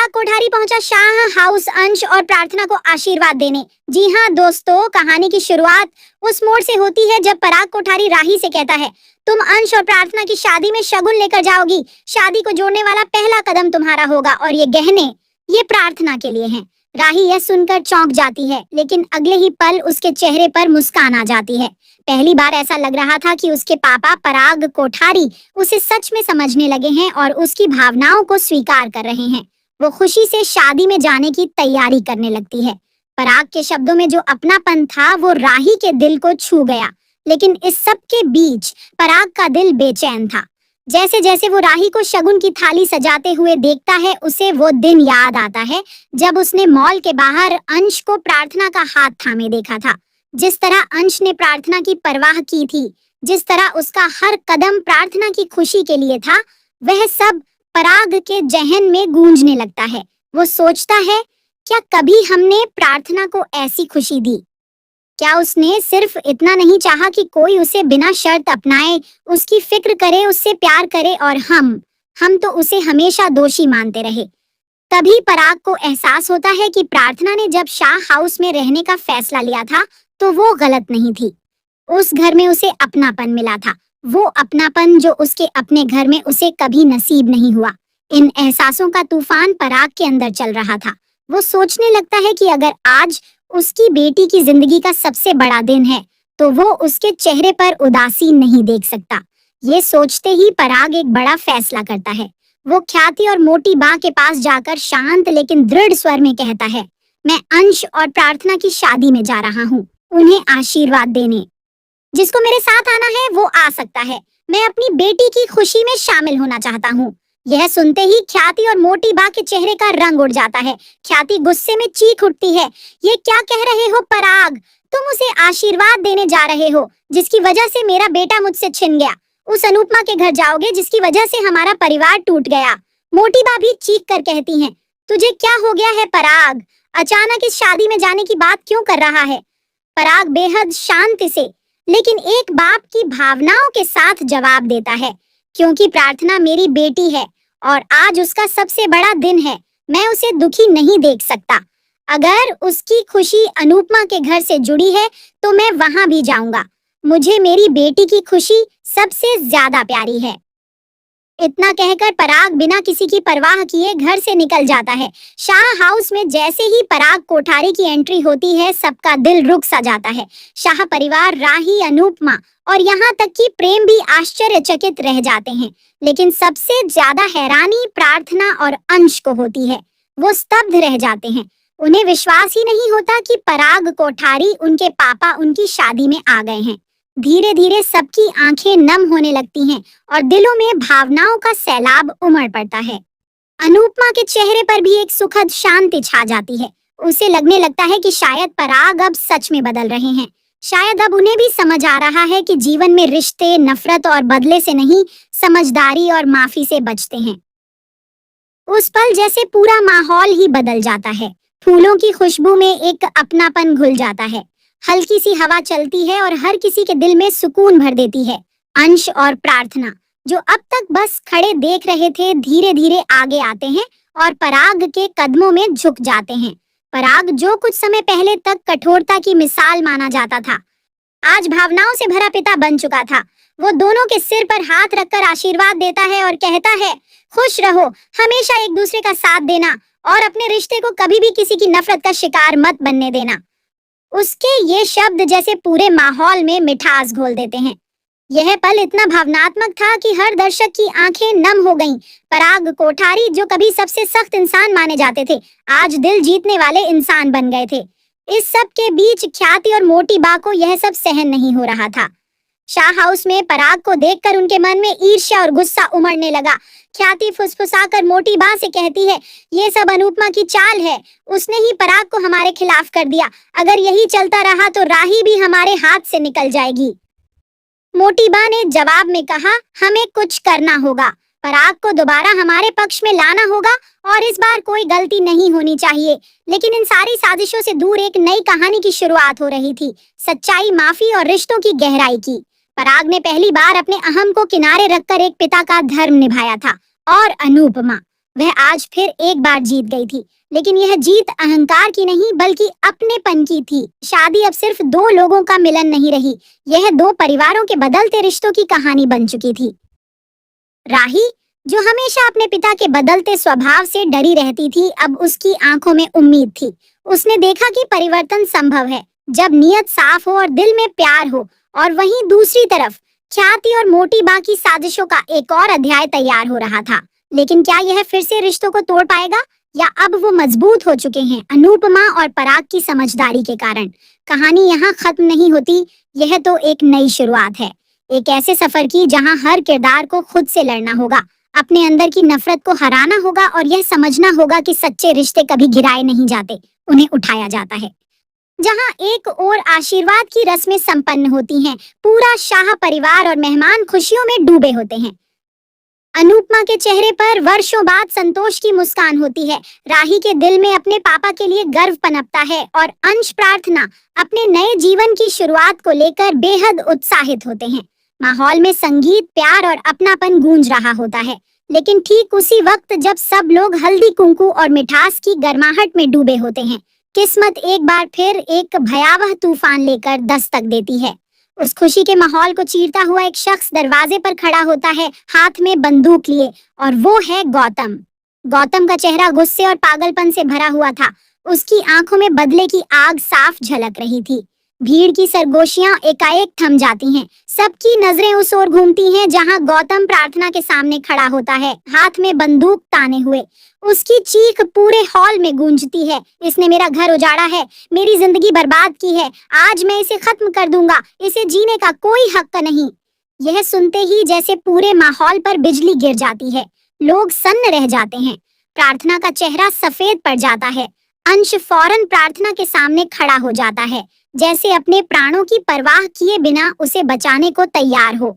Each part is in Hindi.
पराग कोठारी पहुंचा शाह हाउस अंश और प्रार्थना को आशीर्वाद देने। जी हाँ दोस्तों, कहानी की शुरुआत उस मोड़ से होती है जब पराग कोठारी राही से कहता है, तुम अंश और प्रार्थना की शादी में शगुन लेकर जाओगी। शादी को जोड़ने वाला पहला कदम तुम्हारा होगा और ये गहने, ये प्रार्थना के लिए हैं। राही यह सुनकर चौंक जाती है, लेकिन अगले ही पल उसके चेहरे पर मुस्कान आ जाती है। पहली बार ऐसा लग रहा था कि उसके पापा पराग कोठारी उसे सच में समझने लगे हैं और उसकी भावनाओं को स्वीकार कर रहे हैं। वो खुशी से शादी में जाने की तैयारी करने लगती है। पराग के शब्दों में जो अपनापन था वो राही के दिल को छू गया, लेकिन इस सब के बीच पराग का दिल बेचैन था। जैसे जैसे वो राही को शगुन की थाली सजाते हुए देखता है, उसे वो दिन याद आता है जब उसने मॉल के बाहर अंश को प्रार्थना का हाथ थामे देखा था। जिस तरह अंश ने प्रार्थना की परवाह की थी, जिस तरह उसका हर कदम प्रार्थना की खुशी के लिए था, वह सब पराग के जहन में गूंजने लगता है। वो सोचता है, क्या कभी हमने प्रार्थना को ऐसी खुशी दी? क्या उसने सिर्फ इतना नहीं चाहा कि कोई उसे बिना शर्त अपनाए, उसकी फिक्र करे, उससे प्यार करे और हम तो उसे हमेशा दोषी मानते रहे। तभी पराग को एहसास होता है कि प्रार्थना ने जब शाह हाउस में रहने का फैसला लिया था तो वो गलत नहीं थी। उस घर में उसे अपनापन मिला था, वो अपनापन जो उसके अपने घर में उसे कभी नसीब नहीं हुआ। इन एहसासों का तूफान पराग के अंदर चल रहा था। वो सोचने लगता है कि अगर आज उसकी बेटी की जिंदगी का सबसे बड़ा दिन है तो वो उसके चेहरे पर उदासी नहीं देख सकता। ये सोचते ही पराग एक बड़ा फैसला करता है। वो ख्याति और मोटी बा के पास जाकर शांत लेकिन दृढ़ स्वर में कहता है, मैं अंश और प्रार्थना की शादी में जा रहा हूँ, उन्हें आशीर्वाद देने। जिसको मेरे साथ आना है वो आ सकता है। मैं अपनी बेटी की खुशी में शामिल होना चाहता हूँ। यह सुनते ही ख्याति और मोटी बा के चेहरे का रंग उड़ जाता है। ख्याति गुस्से में चीख उठती है, ये क्या कह रहे हो पराग? तुम उसे आशीर्वाद देने जा रहे हो जिसकी वजह से मेरा बेटा मुझसे छिन गया। उस अनुपमा के घर जाओगे जिसकी वजह से हमारा परिवार टूट गया। मोटी बा भी चीख कर कहती है, तुझे क्या हो गया है पराग? अचानक इस शादी में जाने की बात क्यों कर रहा है? पराग बेहद शांति से लेकिन एक बाप की भावनाओं के साथ जवाब देता है, क्योंकि प्रार्थना मेरी बेटी है और आज उसका सबसे बड़ा दिन है। मैं उसे दुखी नहीं देख सकता। अगर उसकी खुशी अनुपमा के घर से जुड़ी है तो मैं वहां भी जाऊंगा। मुझे मेरी बेटी की खुशी सबसे ज्यादा प्यारी है। इतना कहकर पराग बिना किसी की परवाह किए घर से निकल जाता है। शाह हाउस में जैसे ही पराग कोठारी की एंट्री होती है, सबका दिल रुक सा जाता है। शाह परिवार, राही, अनुपमा और यहाँ तक कि प्रेम भी आश्चर्यचकित रह जाते हैं। लेकिन सबसे ज्यादा हैरानी प्रार्थना और अंश को होती है। वो स्तब्ध रह जाते हैं। उन्हें विश्वास ही नहीं होता कि पराग कोठारी, उनके पापा, उनकी शादी में आ गए हैं। धीरे धीरे सबकी आंखें नम होने लगती हैं और दिलों में भावनाओं का सैलाब उमड़ पड़ता है। अनुपमा के चेहरे पर भी एक सुखद शांति छा जाती है। उसे लगने लगता है कि शायद पराग अब सच में बदल रहे हैं। शायद अब उन्हें भी समझ आ रहा है कि जीवन में रिश्ते नफरत और बदले से नहीं, समझदारी और माफी से बचते हैं। उस पल जैसे पूरा माहौल ही बदल जाता है। फूलों की खुशबू में एक अपनापन घुल जाता है। हल्की सी हवा चलती है और हर किसी के दिल में सुकून भर देती है। अंश और प्रार्थना, जो अब तक बस खड़े देख रहे थे, धीरे धीरे आगे आते हैं और पराग के कदमों में झुक जाते हैं। पराग, जो कुछ समय पहले तक कठोरता की मिसाल माना जाता था, आज भावनाओं से भरा पिता बन चुका था। वो दोनों के सिर पर हाथ रखकर आशीर्वाद देता है और कहता है, खुश रहो, हमेशा एक दूसरे का साथ देना और अपने रिश्ते को कभी भी किसी की नफरत का शिकार मत बनने देना। उसके ये शब्द जैसे पूरे माहौल में मिठास घोल देते हैं। यह पल इतना भावनात्मक था कि हर दर्शक की आंखें नम हो गईं। पराग कोठारी, जो कभी सबसे सख्त इंसान माने जाते थे, आज दिल जीतने वाले इंसान बन गए थे। इस सब के बीच ख्याति और मोटी बा को यह सब सहन नहीं हो रहा था। शाह हाउस में पराग को देखकर उनके मन में ईर्ष्या और गुस्सा उमड़ने लगा। ख्याति फुसफुसाकर मोटी बा से कहती है, ये सब अनुपमा की चाल है। उसने ही पराग को हमारे खिलाफ कर दिया। अगर यही चलता रहा तो राही भी हमारे हाथ से निकल जाएगी। मोटी बा ने जवाब में कहा, हमें कुछ करना होगा। पराग को दोबारा हमारे पक्ष में लाना होगा और इस बार कोई गलती नहीं होनी चाहिए। लेकिन इन सारी साजिशों से दूर एक नई कहानी की शुरुआत हो रही थी। सच्चाई, माफी और रिश्तों की गहराई की। पराग ने पहली बार अपने अहम को किनारे रखकर एक पिता का धर्म निभाया था। और अनुपमा, वह आज फिर एक बार जीत गई थी, लेकिन यह जीत अहंकार की नहीं बल्कि अपनेपन की थी। शादी अब सिर्फ दो लोगों का मिलन नहीं रही, यह दो परिवारों के बदलते रिश्तों की कहानी बन चुकी थी। राही, जो हमेशा अपने पिता के बदलते स्वभाव से डरी रहती थी, अब उसकी आंखों में उम्मीद थी। उसने देखा कि परिवर्तन संभव है जब नीयत साफ हो और दिल में प्यार हो। और वहीं दूसरी तरफ ख्याति और मोटी बा की साजिशों का एक और अध्याय तैयार हो रहा था। लेकिन क्या यह फिर से रिश्तों को तोड़ पाएगा, या अब वो मजबूत हो चुके हैं अनुपमा और पराग की समझदारी के कारण। कहानी यहाँ खत्म नहीं होती, यह तो एक नई शुरुआत है, एक ऐसे सफर की जहाँ हर किरदार को खुद से लड़ना होगा, अपने अंदर की नफरत को हराना होगा और यह समझना होगा कि सच्चे रिश्ते कभी गिराए नहीं जाते, उन्हें उठाया जाता है। जहां एक और आशीर्वाद की रस्में संपन्न होती हैं, पूरा शाह परिवार और मेहमान खुशियों में डूबे होते हैं। अनुपमा के चेहरे पर वर्षों बाद संतोष की मुस्कान होती है, राही के दिल में अपने पापा के लिए गर्व पनपता है और अंश प्रार्थना अपने नए जीवन की शुरुआत को लेकर बेहद उत्साहित होते हैं। माहौल में संगीत, प्यार और अपनापन गूंज रहा होता है। लेकिन ठीक उसी वक्त जब सब लोग हल्दी कुंकू और मिठास की गर्माहट में डूबे होते हैं, किस्मत एक बार फिर एक भयावह तूफान लेकर दस्तक देती है। उस खुशी के माहौल को चीरता हुआ एक शख्स दरवाजे पर खड़ा होता है, हाथ में बंदूक लिए, और वो है गौतम। गौतम का चेहरा गुस्से और पागलपन से भरा हुआ था, उसकी आंखों में बदले की आग साफ झलक रही थी। भीड़ की सरगोशियां एकाएक थम जाती हैं, सबकी नजरें उस ओर घूमती हैं जहां गौतम प्रार्थना के सामने खड़ा होता है, हाथ में बंदूक ताने हुए। उसकी चीख पूरे हॉल में गूंजती है, इसने मेरा घर उजाड़ा है, मेरी जिंदगी बर्बाद की है, आज मैं इसे खत्म कर दूंगा, इसे जीने का कोई हक नहीं। यह सुनते ही जैसे पूरे माहौल पर बिजली गिर जाती है, लोग सन्न रह जाते हैं। प्रार्थना का चेहरा सफेद पड़ जाता है। अंश फौरन प्रार्थना के सामने खड़ा हो जाता है, जैसे अपने प्राणों की परवाह किए बिना उसे बचाने को तैयार हो।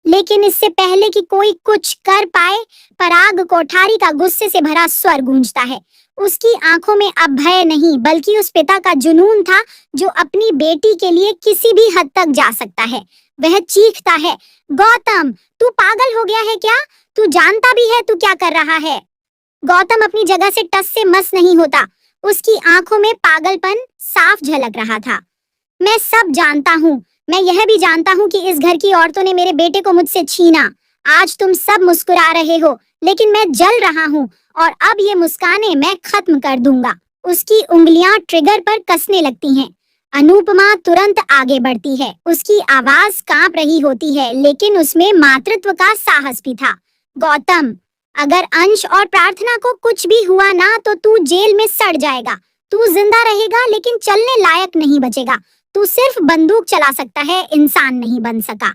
लेकिन इससे पहले कि कोई कुछ कर पाए, पराग कोठारी का गुस्से से भरा स्वर गूंजता है। उसकी आंखों में अब भय नहीं बल्कि उस पिता का जुनून था जो अपनी बेटी के लिए किसी भी हद तक जा सकता है। वह चीखता है, गौतम, तू पागल हो गया है क्या? तू जानता भी है तू क्या कर रहा है? गौतम अपनी जगह से टस से मस नहीं होता, उसकी आंखों में पागलपन साफ झलक रहा था। मैं सब जानता हूँ, मैं यह भी जानता हूँ कि इस घर की औरतों ने मेरे बेटे को मुझसे छीना। आज तुम सब मुस्कुरा रहे हो, लेकिन मैं जल रहा हूँ और अब ये मुस्कानें मैं खत्म कर दूंगा। उसकी उंगलियां ट्रिगर पर कसने लगती हैं। अनुपमा तुरंत आगे बढ़ती है, उसकी आवाज कांप रही होती है, लेकिन उसमें मातृत्व का साहस भी था। गौतम, अगर अंश और प्रार्थना को कुछ भी हुआ ना तो तू जेल में सड़ जाएगा। तू जिंदा रहेगा लेकिन चलने लायक नहीं बचेगा। तू सिर्फ बंदूक चला सकता है, इंसान नहीं बन सका।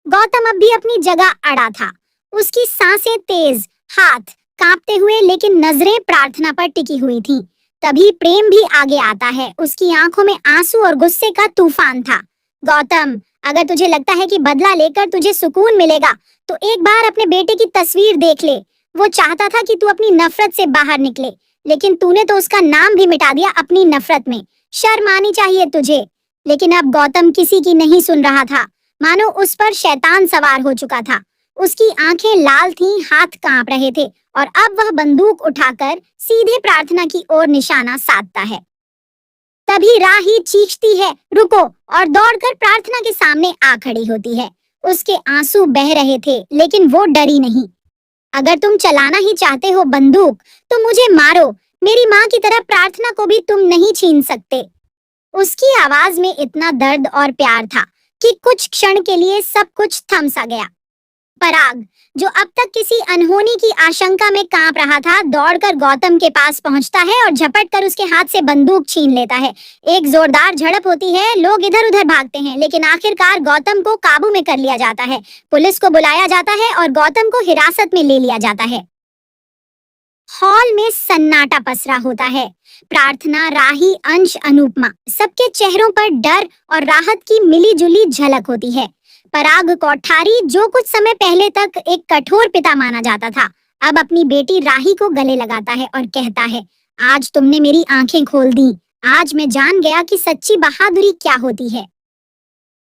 गौतम अब भी अपनी जगह अड़ा था, उसकी सांसें तेज, हाथ कांपते हुए, लेकिन नजरें प्रार्थना पर टिकी हुई थीं। तभी प्रेम भी आगे आता है, उसकी आंखों में आंसू और गुस्से का तूफान था। गौतम, अगर तुझे लगता है कि बदला लेकर तुझे सुकून मिलेगा तो एक बार अपने बेटे की तस्वीर देख ले। वो चाहता था कि तू अपनी नफरत से बाहर निकले, लेकिन तूने तो उसका नाम भी मिटा दिया अपनी नफरत में। शर्म आनी चाहिए तुझे। लेकिन अब गौतम किसी की नहीं सुन रहा था, मानो उस पर शैतान सवार हो चुका था। उसकी आंखें लाल थीं, हाथ कांप रहे थे और अब वह बंदूक उठाकर सीधे प्रार्थना की ओर निशाना साधता है। तभी राही चीखती है, रुको, और दौड़कर प्रार्थना के सामने आ खड़ी होती है। उसके आंसू बह रहे थे, लेकिन वो डरी नहीं। अगर तुम चलाना ही चाहते हो बंदूक तो मुझे मारो, मेरी माँ की तरह प्रार्थना को भी तुम नहीं छीन सकते। उसकी आवाज में इतना दर्द और प्यार था कि कुछ क्षण के लिए सब कुछ थम सा गया। पराग, जो अब तक किसी अनहोनी की आशंका में कांप रहा था, दौड़कर गौतम के पास पहुंचता है और झपट कर उसके हाथ से बंदूक छीन लेता है। एक जोरदार झड़प होती है, लोग इधर उधर भागते हैं, लेकिन आखिरकार गौतम को काबू में कर लिया जाता है। पुलिस को बुलाया जाता है और गौतम को हिरासत में ले लिया जाता है। हॉल में सन्नाटा पसरा होता है। प्रार्थना, राही, अंश, अनुपमा, सबके चेहरों पर डर और राहत की मिलीजुली झलक होती है। पराग कोठारी, जो कुछ समय पहले तक एक कठोर पिता माना जाता था, अब अपनी बेटी राही को गले लगाता है और कहता है, आज तुमने मेरी आंखें खोल दी, आज मैं जान गया कि सच्ची बहादुरी क्या होती है।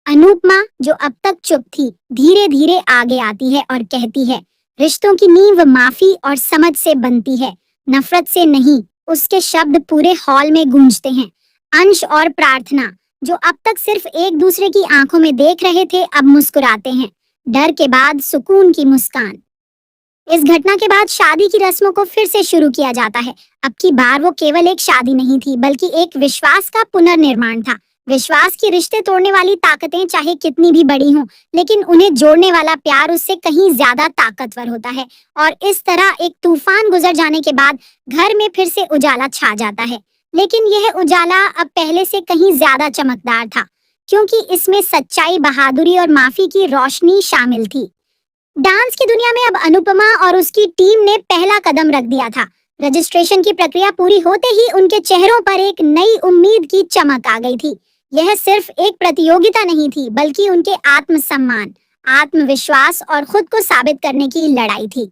अनुपमा, जो अब तक चुप थी, धीरे धीरे आगे आती है और कहती है, रिश्तों की नींव माफी और समझ से बनती है, नफरत से नहीं। उसके शब्द पूरे हॉल में गूंजते हैं। अंश और प्रार्थना, जो अब तक सिर्फ एक दूसरे की आंखों में देख रहे थे, अब मुस्कुराते हैं। डर के बाद सुकून की मुस्कान। इस घटना के बाद शादी की रस्मों को फिर से शुरू किया जाता है। अब की बार वो केवल एक शादी नहीं थी, बल्कि एक विश्वास का पुनर्निर्माण था। विश्वास की रिश्ते तोड़ने वाली ताकतें चाहे कितनी भी बड़ी हों, लेकिन उन्हें जोड़ने वाला प्यार उससे कहीं ज्यादा ताकतवर होता है। और इस तरह एक तूफान गुजर जाने के बाद घर में फिर से उजाला छा जाता है। लेकिन यह उजाला अब पहले से कहीं ज्यादा चमकदार था, क्योंकि इसमें सच्चाई, बहादुरी और माफी की रोशनी शामिल थी। डांस की दुनिया में अब अनुपमा और उसकी टीम ने पहला कदम रख दिया था। रजिस्ट्रेशन की प्रक्रिया पूरी होते ही उनके चेहरों पर एक नई उम्मीद की चमक आ गई थी। यह सिर्फ एक प्रतियोगिता नहीं थी, बल्कि उनके आत्मसम्मान, आत्मविश्वास और खुद को साबित करने की लड़ाई थी।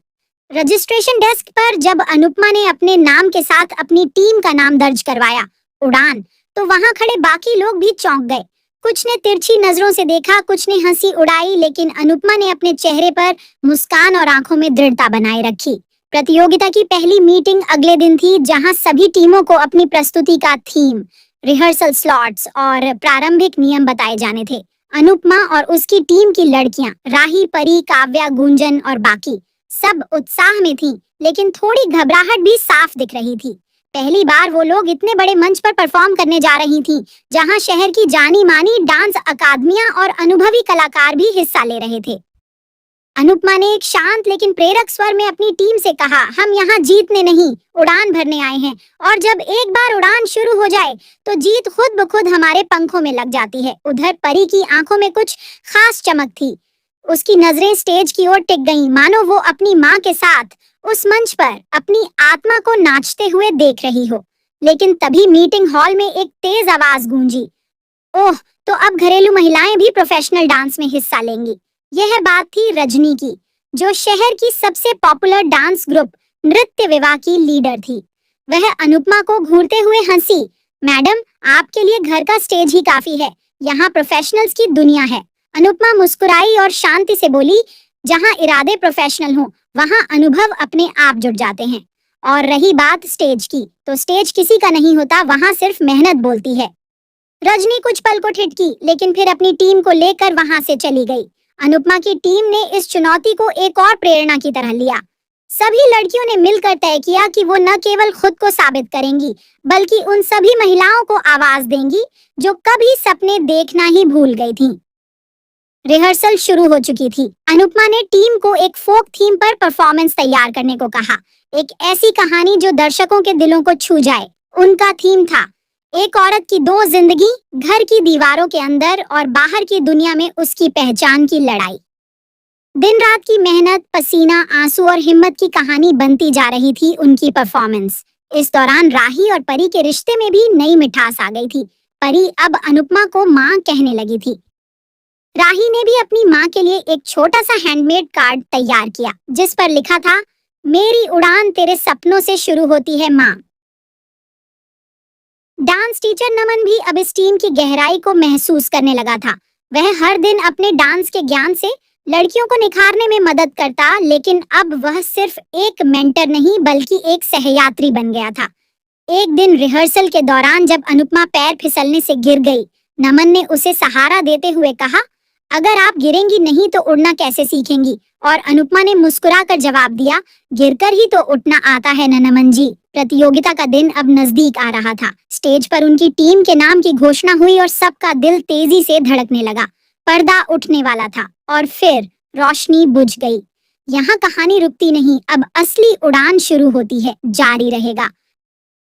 रजिस्ट्रेशन डेस्क पर जब अनुपमा ने अपने नाम के साथ अपनी टीम का नाम दर्ज करवाया, उड़ान, तो वहां खड़े बाकी लोग भी चौंक गए। कुछ ने तिरछी नजरों से देखा, कुछ ने हंसी उड़ाई, लेकिन अनुपमा ने अपने चेहरे पर मुस्कान और आंखों में दृढ़ता बनाए रखी। प्रतियोगिता की पहली मीटिंग अगले दिन थी, जहां सभी टीमों को अपनी प्रस्तुति का थीम, रिहर्सल स्लॉट्स और प्रारंभिक नियम बताए जाने थे। अनुपमा और उसकी टीम की लड़कियां, राही, परी, काव्या, गुंजन और बाकी, सब उत्साह में थीं, लेकिन थोड़ी घबराहट भी साफ दिख रही थी। पहली बार वो लोग इतने बड़े मंच पर परफॉर्म करने जा रही थीं, जहां शहर की जानी मानी डांस अकादमियां और अनुभवी कलाकार भी हिस्सा ले रहे थे। अनुपमा ने एक शांत लेकिन प्रेरक स्वर में अपनी टीम से कहा, हम यहाँ जीतने नहीं, उड़ान भरने आए हैं। और जब एक बार उड़ान शुरू हो जाए, तो जीत खुद ब खुद हमारे पंखों में लग जाती है। उधर परी की आंखों में कुछ खास चमक थी। उसकी नजरें स्टेज की ओर टिक गईं, मानो वो अपनी माँ के साथ उस मंच पर अपनी आत्मा को नाचते हुए देख रही हो। लेकिन तभी मीटिंग हॉल में एक तेज आवाज गूंजी, ओह, तो अब घरेलू महिलाएं भी प्रोफेशनल डांस में हिस्सा लेंगी। यह बात थी रजनी की, जो शहर की सबसे पॉपुलर डांस ग्रुप नृत्य विवाह की लीडर थी। वह अनुपमा को घूरते हुए हंसी, मैडम, आपके लिए घर का स्टेज ही काफी है, यहाँ प्रोफेशनल्स की दुनिया है। अनुपमा मुस्कुराई और शांति से बोली, जहाँ इरादे प्रोफेशनल हों, वहाँ अनुभव अपने आप जुड़ जाते हैं। और रही बात स्टेज की, तो स्टेज किसी का नहीं होता, वहाँ सिर्फ मेहनत बोलती है। रजनी कुछ पल को ठिठकी, लेकिन फिर अपनी टीम को लेकर वहाँ से चली गई। अनुपमा की टीम ने इस चुनौती को एक और प्रेरणा की तरह लिया। सभी लड़कियों ने मिलकर तय किया कि वो न केवल खुद को साबित करेंगी, बल्कि उन सभी महिलाओं को आवाज देंगी जो कभी सपने देखना ही भूल गई थीं। रिहर्सल शुरू हो चुकी थी। अनुपमा ने टीम को एक फोक थीम पर परफॉर्मेंस तैयार करने को कहा, एक ऐसी कहानी जो दर्शकों के दिलों को छू जाए। उनका थीम था, एक औरत की दो जिंदगी, घर की दीवारों के अंदर और बाहर की दुनिया में उसकी पहचान की लड़ाई। दिन रात की मेहनत, पसीना, आंसू और हिम्मत की कहानी बनती जा रही थी उनकी परफॉर्मेंस। इस दौरान राही और परी के रिश्ते में भी नई मिठास आ गई थी। परी अब अनुपमा को माँ कहने लगी थी। राही ने भी अपनी माँ के लिए एक छोटा सा हैंडमेड कार्ड तैयार किया, जिस पर लिखा था, मेरी उड़ान तेरे सपनों से शुरू होती है माँ। डांस टीचर नमन भी अब इस टीम की गहराई को महसूस करने लगा था। वह हर दिन अपने डांस के ज्ञान से लड़कियों को निखारने में मदद करता, लेकिन अब वह सिर्फ एक मेंटर नहीं, बल्कि एक सहयात्री बन गया था। एक दिन रिहर्सल के दौरान जब अनुपमा पैर फिसलने से गिर गई, नमन ने उसे सहारा देते हुए कहा, अगर आप गिरेंगी नहीं तो उड़ना कैसे सीखेंगी? और अनुपमा ने मुस्कुराकर जवाब दिया, गिरकर ही तो उठना आता है न नमन जी। प्रतियोगिता का दिन अब नजदीक आ रहा था। स्टेज पर उनकी टीम के नाम की घोषणा हुई और सबका दिल तेजी से धड़कने लगा। पर्दा उठने वाला था और फिर रोशनी बुझ गई। यहाँ कहानी रुकती नहीं, अब असली उड़ान शुरू होती है, जारी रहेगा।